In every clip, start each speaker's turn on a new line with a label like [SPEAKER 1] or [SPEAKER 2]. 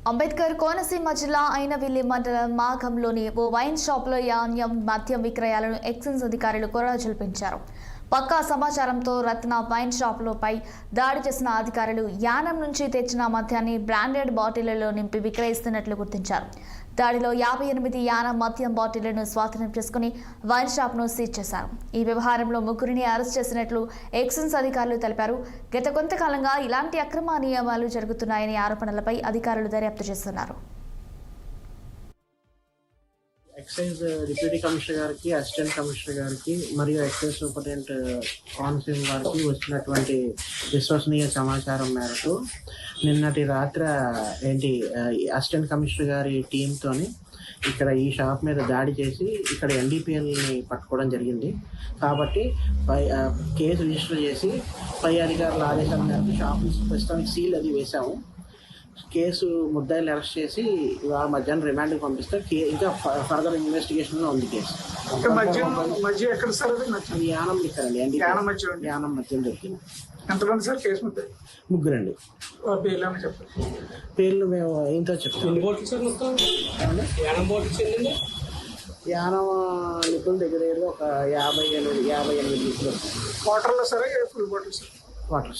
[SPEAKER 1] అంబేద్కర్ కోనసీమ జిల్లా అయినవిల్లి మండలం మాఘంలోని ఓ వైన్ షాప్లో యాన్యం మద్యం విక్రయాలను ఎక్సైజ్ అధికారులు కొరడా పెంచారు. పక్కా సమాచారంతో రత్న వైన్ షాపులపై దాడి చేసిన అధికారులు యానం నుంచి తెచ్చిన మద్యాన్ని బ్రాండెడ్ బాటిళ్లలో నింపి విక్రయిస్తున్నట్లు గుర్తించారు. దాడిలో 58 యానం మద్యం బాటిళ్లను స్వాధీనం చేసుకుని వైన్ షాప్ను సీజ్ చేశారు. ఈ వ్యవహారంలో ముగ్గురిని అరెస్ట్ చేసినట్లు ఎక్సైజ్ అధికారులు తెలిపారు. గత కొంతకాలంగా ఇలాంటి అక్రమ నియమాలు జరుగుతున్నాయనే ఆరోపణలపై అధికారులు దర్యాప్తు చేస్తున్నారు.
[SPEAKER 2] ఎక్సైజ్ డిప్యూటీ కమిషనర్ గారికి, అసిస్టెంట్ కమిషనర్ గారికి మరియు ఎక్సైజ్ సూపరింటెండెంట్ కోనసీమ గారికి వచ్చినటువంటి విశ్వసనీయ సమాచారం మేరకు నిన్నటి రాత్రి అసిస్టెంట్ కమిషనర్ గారి టీంతోని ఇక్కడ ఈ షాప్ మీద దాడి చేసి ఇక్కడ ఎన్డీపీఎల్ని పట్టుకోవడం జరిగింది. కాబట్టి కేసు రిజిస్టర్ చేసి పై అధికారుల ఆదేశాల మేరకు షాప్ ప్రస్తుతానికి సీల్ అది వేశాము. కేసు ముద్దాయిలు అరెస్ట్ చేసి ఇవాళ మధ్యాహ్నం రిమాండ్కి పంపిస్తే ఇంకా ఫర్దర్ ఇన్వెస్టిగేషన్లో ఉంది కేసు. యానం ఇక్కడండి యానం మధ్యం దొరికింది.
[SPEAKER 3] ఎంతమంది సార్ కేసు ముద్దాయి?
[SPEAKER 2] ముగ్గురండి. పేర్లు మేము ఏంటో చెప్తాం. యానం లిపుల్ దగ్గర ఒక 58 లిటర్లు
[SPEAKER 3] వాటర్లో సరే full bottle sir?
[SPEAKER 2] Water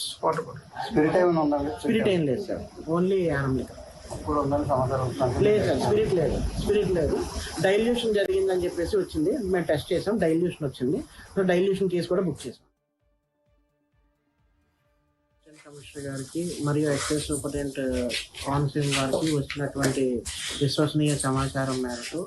[SPEAKER 2] spirit ఏం లేదు సార్, ఓన్లీ యానం లిక్కర్. లేదు సార్, స్పిరిట్ లేదు. డైల్యూషన్ జరిగిందని చెప్పేసి వచ్చింది, మేము టెస్ట్ చేసాం, డైల్యూషన్ వచ్చింది. సో డైల్యూషన్ కేసు కూడా బుక్ చేసాం. కమిషనర్ గారికి మరియు ఎక్సైజ్ సూపరింటెండెంట్ కోనసీమ గారికి వచ్చినటువంటి విశ్వసనీయ సమాచారం మేరకు